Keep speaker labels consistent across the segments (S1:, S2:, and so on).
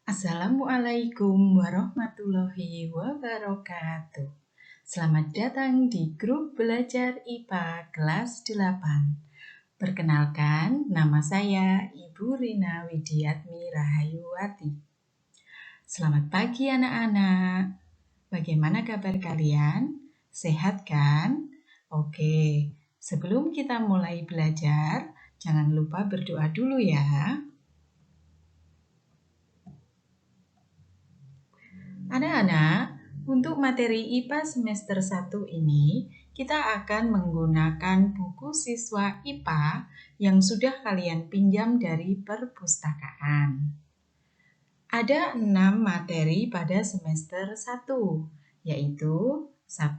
S1: Assalamualaikum warahmatullahi wabarakatuh. Selamat datang di grup belajar IPA kelas 8. Perkenalkan, nama saya Ibu Rina Widiatmi Rahayuwati. Selamat pagi anak-anak. Bagaimana kabar kalian? Sehat kan? Oke, sebelum kita mulai belajar, jangan lupa berdoa dulu ya. Anak-anak, untuk materi IPA semester 1 ini, kita akan menggunakan buku siswa IPA yang sudah kalian pinjam dari perpustakaan. Ada 6 materi pada semester 1, yaitu 1.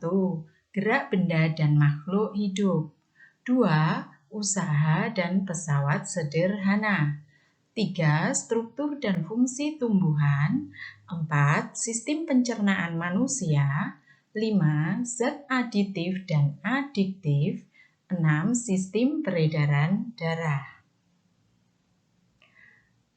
S1: Gerak benda dan makhluk hidup. 2. Usaha dan pesawat sederhana. 3. Struktur dan fungsi tumbuhan. 4. Sistem pencernaan manusia. 5. Zat aditif dan adiktif. 6. Sistem peredaran darah.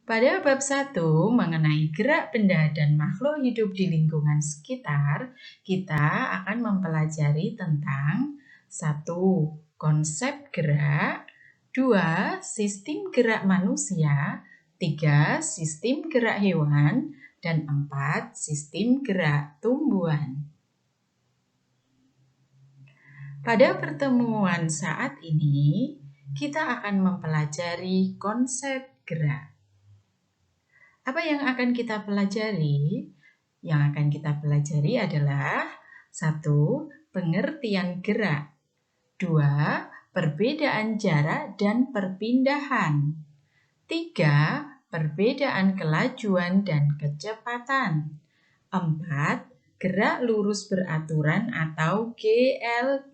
S1: Pada bab 1 mengenai gerak benda dan makhluk hidup di lingkungan sekitar, kita akan mempelajari tentang 1. Konsep gerak. 2. Sistem gerak manusia. 3. Sistem gerak hewan. Dan 4. Sistem gerak tumbuhan. Pada pertemuan saat ini, kita akan mempelajari konsep gerak. Apa yang akan kita pelajari? Yang akan kita pelajari adalah 1. Pengertian gerak. 2. Perbedaan jarak dan perpindahan. 3. Perbedaan kelajuan dan kecepatan. 4. Gerak lurus beraturan atau GLB.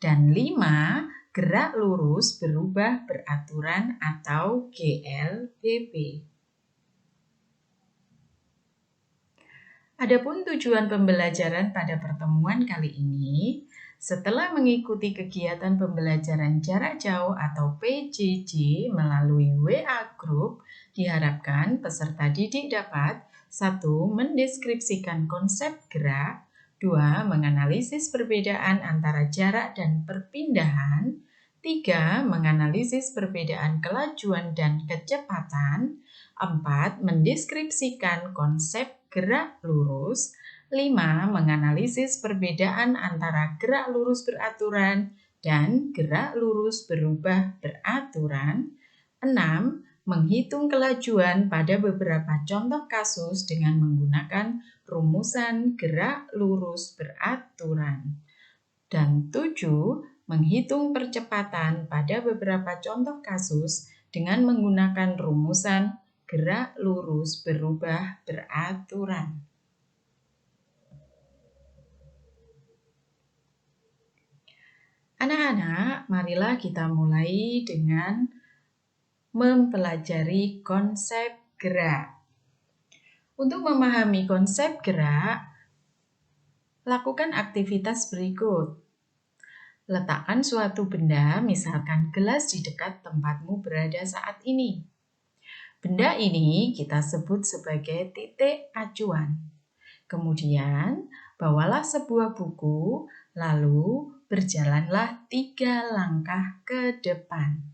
S1: Dan 5. Gerak lurus berubah beraturan atau GLBB. Adapun tujuan pembelajaran pada pertemuan kali ini, setelah mengikuti kegiatan pembelajaran jarak jauh atau PJJ melalui WA Group, diharapkan peserta didik dapat 1. Mendeskripsikan konsep gerak. 2. Menganalisis perbedaan antara jarak dan perpindahan. 3. Menganalisis perbedaan kelajuan dan kecepatan. 4. Mendeskripsikan konsep gerak lurus. 5. Menganalisis perbedaan antara gerak lurus beraturan dan gerak lurus berubah beraturan. 6. Menghitung kelajuan pada beberapa contoh kasus dengan menggunakan rumusan gerak lurus beraturan. Dan 7. Menghitung percepatan pada beberapa contoh kasus dengan menggunakan rumusan gerak lurus berubah beraturan. Anak-anak, marilah kita mulai dengan mempelajari konsep gerak. Untuk memahami konsep gerak, lakukan aktivitas berikut. Letakkan suatu benda, misalkan gelas di dekat tempatmu berada saat ini. Benda ini kita sebut sebagai titik acuan. Kemudian, bawalah sebuah buku, lalu berjalanlah 3 langkah ke depan.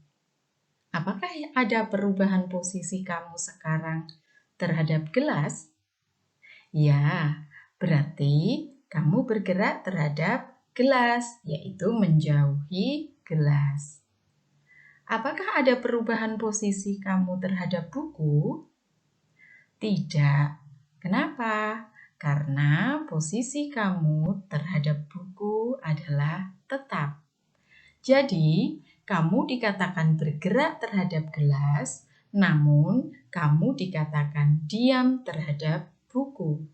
S1: Apakah ada perubahan posisi kamu sekarang terhadap gelas? Ya, berarti kamu bergerak terhadap gelas, yaitu menjauhi gelas. Apakah ada perubahan posisi kamu terhadap buku? Tidak. Kenapa? Karena posisi kamu terhadap buku adalah tetap. Jadi, kamu dikatakan bergerak terhadap gelas, namun kamu dikatakan diam terhadap buku.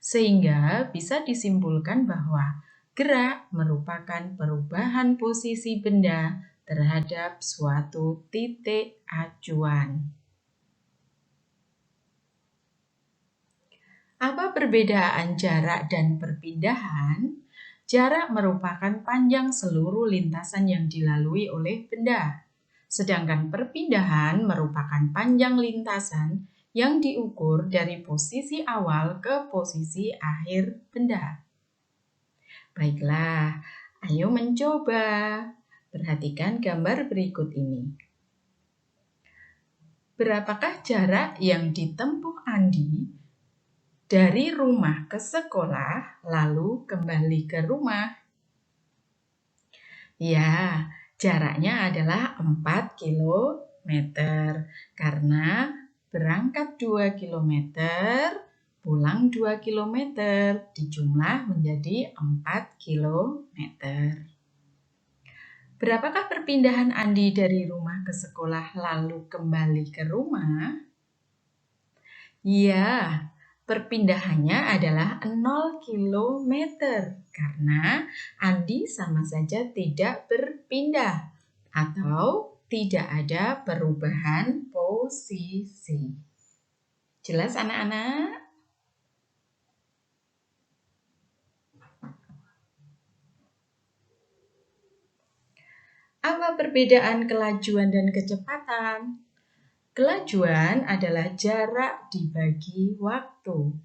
S1: Sehingga bisa disimpulkan bahwa gerak merupakan perubahan posisi benda terhadap suatu titik acuan. Apa perbedaan jarak dan perpindahan? Jarak merupakan panjang seluruh lintasan yang dilalui oleh benda. Sedangkan perpindahan merupakan panjang lintasan yang diukur dari posisi awal ke posisi akhir benda. Baiklah, ayo mencoba. Perhatikan gambar berikut ini. Berapakah jarak yang ditempuh Andi dari rumah ke sekolah lalu kembali ke rumah? Ya, jaraknya adalah 4 kilometer karena berangkat 2 kilometer, pulang 2 kilometer, dijumlah menjadi 4 kilometer. Berapakah perpindahan Andi dari rumah ke sekolah lalu kembali ke rumah? Ya, perpindahannya adalah 0 kilometer karena Andi sama saja tidak berpindah atau tidak ada perubahan posisi. Jelas anak-anak? Apa perbedaan kelajuan dan kecepatan? Kelajuan adalah jarak dibagi waktu.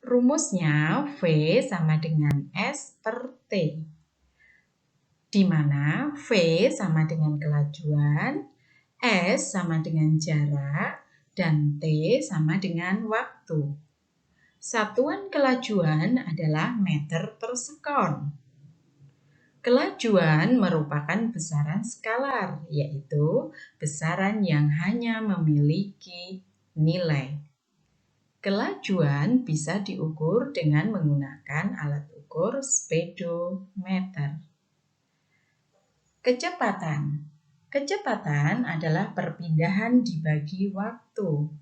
S1: Rumusnya V sama dengan S per T, di mana V sama dengan kelajuan, S sama dengan jarak, dan T sama dengan waktu. Satuan kelajuan adalah meter per sekon. Kelajuan merupakan besaran skalar, yaitu besaran yang hanya memiliki nilai. Kelajuan bisa diukur dengan menggunakan alat ukur speedometer. Kecepatan. Kecepatan adalah perpindahan dibagi waktu.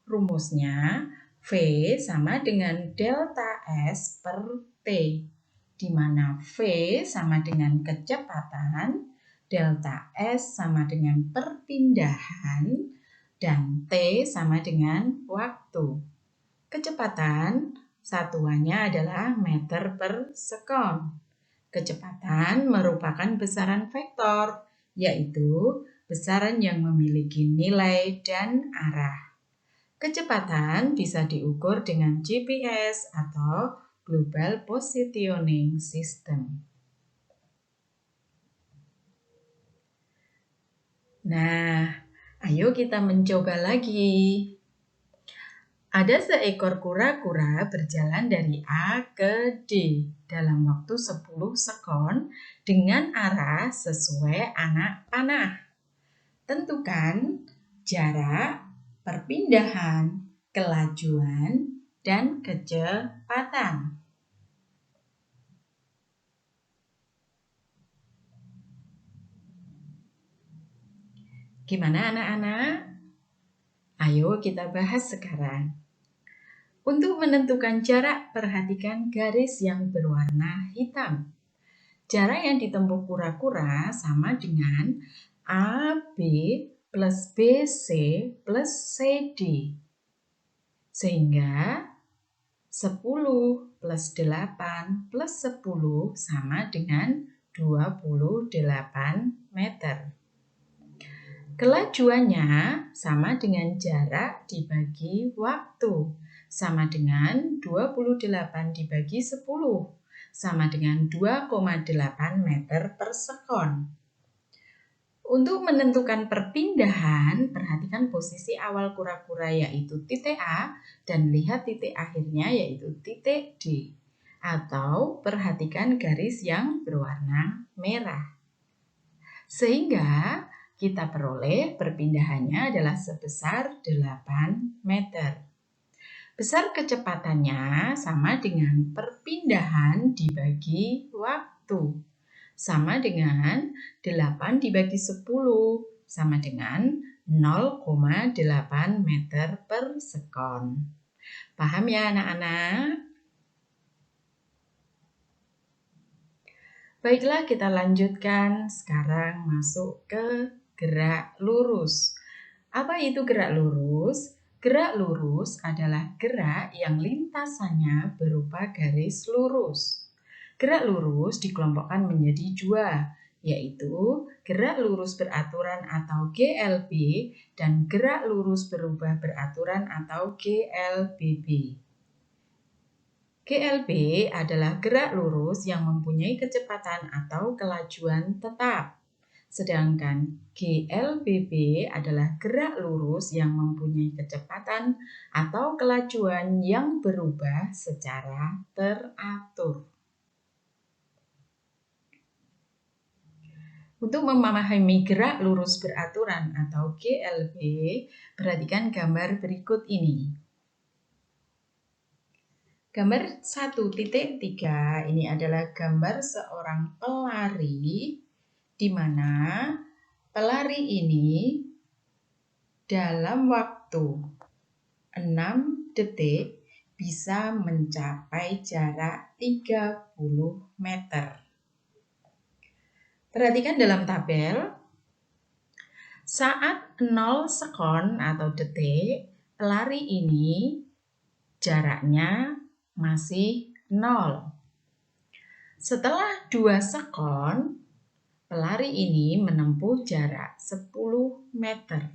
S1: Rumusnya V sama dengan delta S per T, di mana V sama dengan kecepatan, delta S sama dengan perpindahan, dan T sama dengan waktu. Kecepatan satuannya adalah meter per sekon. Kecepatan merupakan besaran vektor, yaitu besaran yang memiliki nilai dan arah. Kecepatan bisa diukur dengan GPS atau Global Positioning System. Nah, ayo kita mencoba lagi. Ada seekor kura-kura berjalan dari A ke D dalam waktu 10 sekon dengan arah sesuai anak panah. Tentukan jarak, perpindahan, kelajuan, dan kecepatan. Gimana anak-anak? Ayo kita bahas sekarang. Untuk menentukan jarak, perhatikan garis yang berwarna hitam. Jarak yang ditempuh kura-kura sama dengan AB plus BC plus CD. Sehingga 10 plus 8 plus 10 sama dengan 28 meter. Kelajuannya sama dengan jarak dibagi waktu, sama dengan 28 dibagi 10, sama dengan 2,8 meter per sekon. Untuk menentukan perpindahan, perhatikan posisi awal kura-kura yaitu titik A dan lihat titik akhirnya yaitu titik D. Atau perhatikan garis yang berwarna merah. Sehingga kita peroleh perpindahannya adalah sebesar 8 meter. Besar kecepatannya sama dengan perpindahan dibagi waktu. Sama dengan 8 dibagi 10, sama dengan 0,8 meter per sekon. Paham ya anak-anak? Baiklah, kita lanjutkan. Sekarang masuk ke gerak lurus. Apa itu gerak lurus? Gerak lurus adalah gerak yang lintasannya berupa garis lurus. Gerak lurus dikelompokkan menjadi dua, yaitu gerak lurus beraturan atau GLB dan gerak lurus berubah beraturan atau GLBB. GLB adalah gerak lurus yang mempunyai kecepatan atau kelajuan tetap. Sedangkan GLBB adalah gerak lurus yang mempunyai kecepatan atau kelajuan yang berubah secara teratur. Untuk memahami gerak lurus beraturan atau GLB, perhatikan gambar berikut ini. Gambar 1.3 ini adalah gambar seorang pelari di mana pelari ini dalam waktu 6 detik bisa mencapai jarak 30 meter. Perhatikan dalam tabel, saat 0 sekon atau detik, pelari ini jaraknya masih 0. Setelah 2 sekon, pelari ini menempuh jarak 10 meter.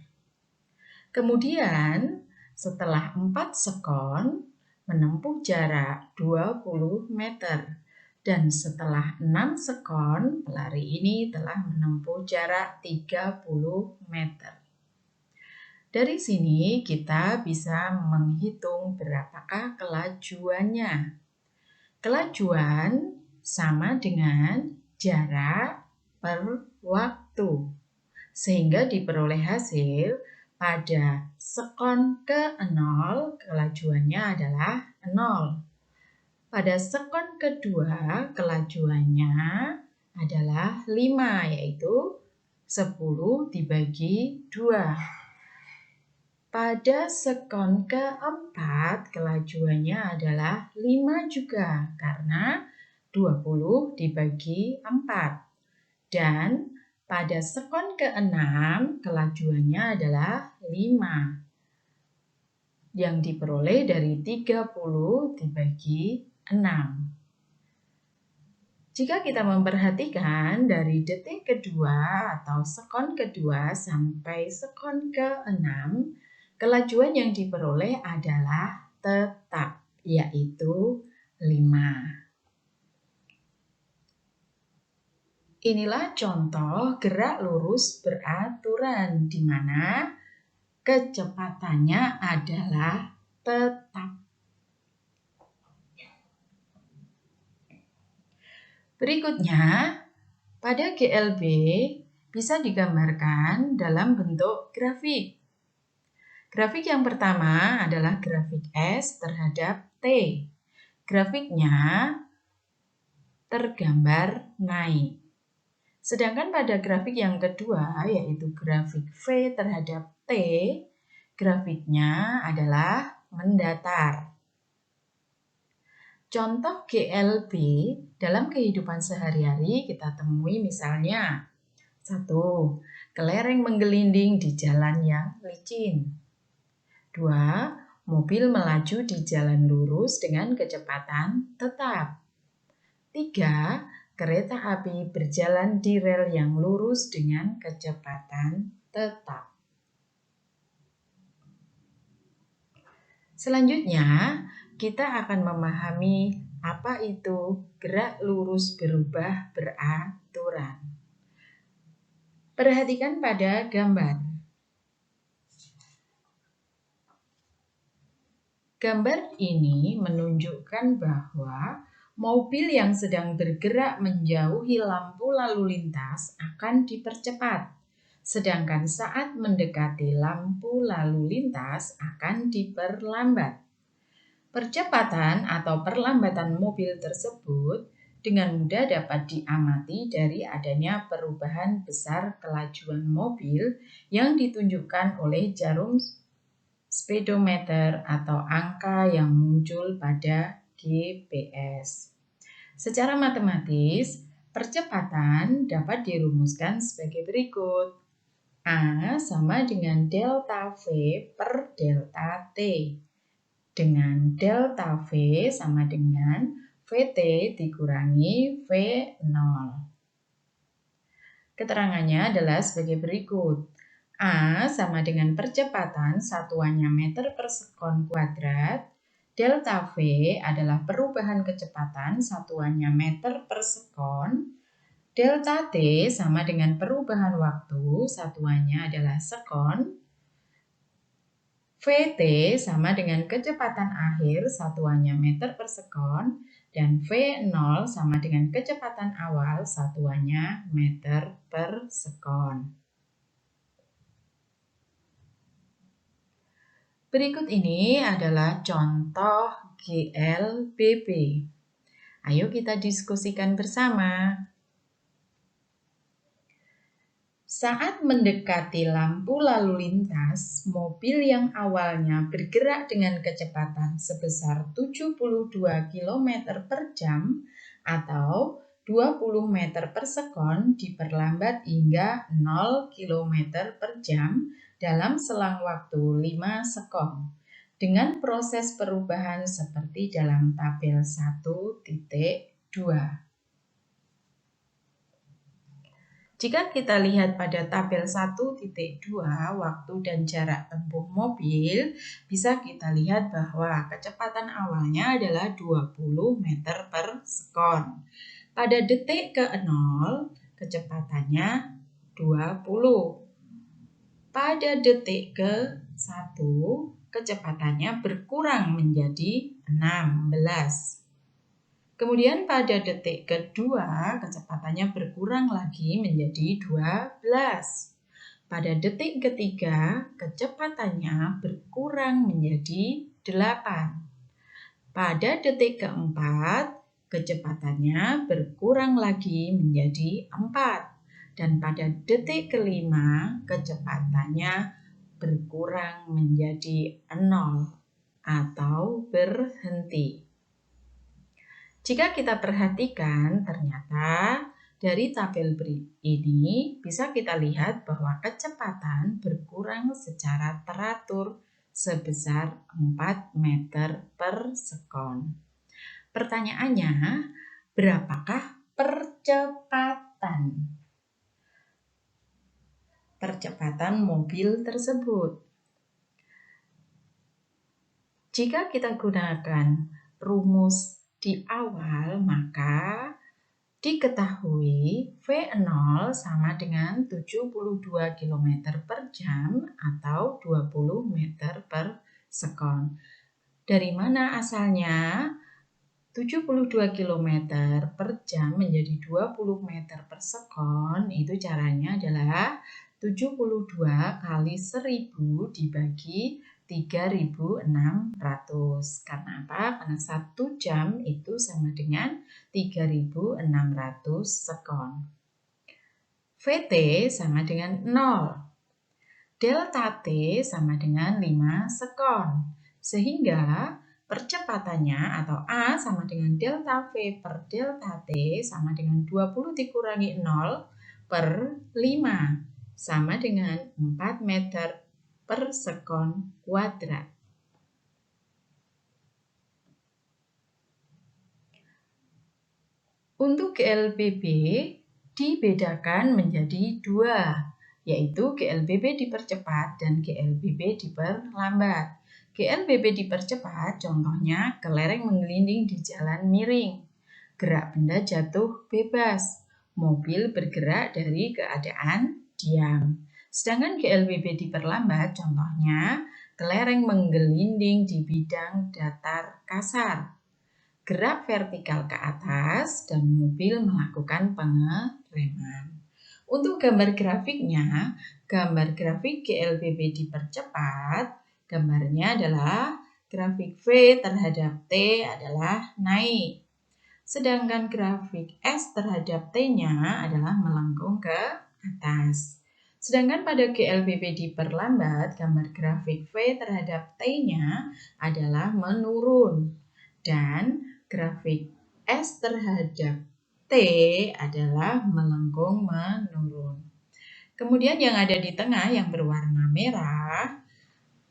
S1: Kemudian, setelah 4 sekon, menempuh jarak 20 meter. Dan setelah 6 sekon, pelari ini telah menempuh jarak 30 meter. Dari sini kita bisa menghitung berapakah kelajuannya. Kelajuan sama dengan jarak per waktu. Sehingga diperoleh hasil pada sekon ke-0 kelajuannya adalah 0. Pada sekon kedua, kelajuannya adalah 5, yaitu 10 dibagi 2. Pada sekon keempat, kelajuannya adalah 5 juga, karena 20 dibagi 4. Dan pada sekon ke-6, kelajuannya adalah 5, yang diperoleh dari 30 dibagi 6. Jika kita memperhatikan dari detik kedua atau sekon kedua sampai sekon ke-6, kelajuan yang diperoleh adalah tetap, yaitu 5. Inilah contoh gerak lurus beraturan di mana kecepatannya adalah tetap. Berikutnya, pada GLB bisa digambarkan dalam bentuk grafik. Grafik yang pertama adalah grafik S terhadap T. Grafiknya tergambar naik. Sedangkan pada grafik yang kedua, yaitu grafik V terhadap T, grafiknya adalah mendatar. Contoh GLB dalam kehidupan sehari-hari kita temui misalnya 1. Kelereng menggelinding di jalan yang licin. 2. Mobil melaju di jalan lurus dengan kecepatan tetap. 3. Kereta api berjalan di rel yang lurus dengan kecepatan tetap. Selanjutnya, kita akan memahami apa itu gerak lurus berubah beraturan. Perhatikan pada gambar. Gambar ini menunjukkan bahwa mobil yang sedang bergerak menjauhi lampu lalu lintas akan dipercepat, sedangkan saat mendekati lampu lalu lintas akan diperlambat. Percepatan atau perlambatan mobil tersebut dengan mudah dapat diamati dari adanya perubahan besar kelajuan mobil yang ditunjukkan oleh jarum speedometer atau angka yang muncul pada GPS. Secara matematis, percepatan dapat dirumuskan sebagai berikut. A sama dengan delta V per delta T. Dengan delta V sama dengan VT dikurangi V0. Keterangannya adalah sebagai berikut. A sama dengan percepatan satuannya meter per sekon kuadrat. Delta V adalah perubahan kecepatan satuannya meter per sekon. Delta T sama dengan perubahan waktu satuannya adalah sekon. VT sama dengan kecepatan akhir satuannya meter per sekon. Dan V0 sama dengan kecepatan awal satuannya meter per sekon. Berikut ini adalah contoh GLBB. Ayo kita diskusikan bersama. Saat mendekati lampu lalu lintas, mobil yang awalnya bergerak dengan kecepatan sebesar 72 km per jam atau 20 meter per sekon diperlambat hingga 0 km per jam dalam selang waktu 5 sekon dengan proses perubahan seperti dalam tabel 1.2. Jika kita lihat pada tabel 1.2, waktu dan jarak tempuh mobil, bisa kita lihat bahwa kecepatan awalnya adalah 20 meter per sekon. Pada detik ke-0, kecepatannya 20. Pada detik ke-1, kecepatannya berkurang menjadi 16. Kemudian pada detik kedua, kecepatannya berkurang lagi menjadi 12. Pada detik ketiga, kecepatannya berkurang menjadi 8. Pada detik keempat, kecepatannya berkurang lagi menjadi 4. Dan pada detik kelima, kecepatannya berkurang menjadi 0 atau berhenti. Jika kita perhatikan, ternyata dari tabel ini bisa kita lihat bahwa kecepatan berkurang secara teratur sebesar 4 meter per sekon. Pertanyaannya, berapakah percepatan mobil tersebut? Jika kita gunakan rumus di awal, maka diketahui V0 sama dengan 72 km per jam atau 20 meter per sekon. Dari mana asalnya? 72 km per jam menjadi 20 meter per sekon, itu caranya adalah 72 kali 1000 dibagi 3.600. Karena apa? Karena 1 jam itu sama dengan 3.600 sekon. VT sama dengan 0. Delta T sama dengan 5 sekon. Sehingga percepatannya atau A sama dengan delta V per delta T sama dengan 20 dikurangi 0 per 5 sama dengan 4 meter per sekon kuadrat. Untuk GLBB dibedakan menjadi dua, yaitu GLBB dipercepat dan GLBB diperlambat. GLBB dipercepat contohnya kelereng menggelinding di jalan miring, gerak benda jatuh bebas, mobil bergerak dari keadaan diam. Sedangkan GLBB diperlambat contohnya kelereng menggelinding di bidang datar kasar, gerak vertikal ke atas, dan mobil melakukan pengereman. Untuk gambar grafiknya, gambar grafik GLBB dipercepat, gambarnya adalah grafik V terhadap T adalah naik. Sedangkan grafik S terhadap T-nya adalah melengkung ke atas. Sedangkan pada GLBB diperlambat, gambar grafik V terhadap T-nya adalah menurun. Dan grafik S terhadap T adalah melengkung menurun. Kemudian yang ada di tengah yang berwarna merah,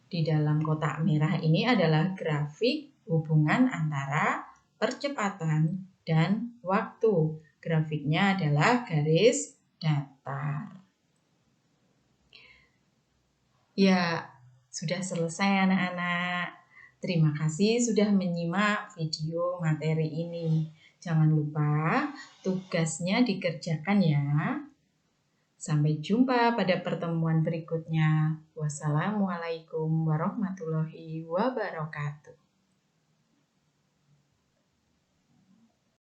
S1: di dalam kotak merah ini adalah grafik hubungan antara percepatan dan waktu. Grafiknya adalah garis datar. sekitar. Ya, sudah selesai anak-anak. Terima kasih sudah menyimak video materi ini. Jangan lupa tugasnya dikerjakan ya. Sampai jumpa pada pertemuan berikutnya. Wassalamualaikum warahmatullahi wabarakatuh.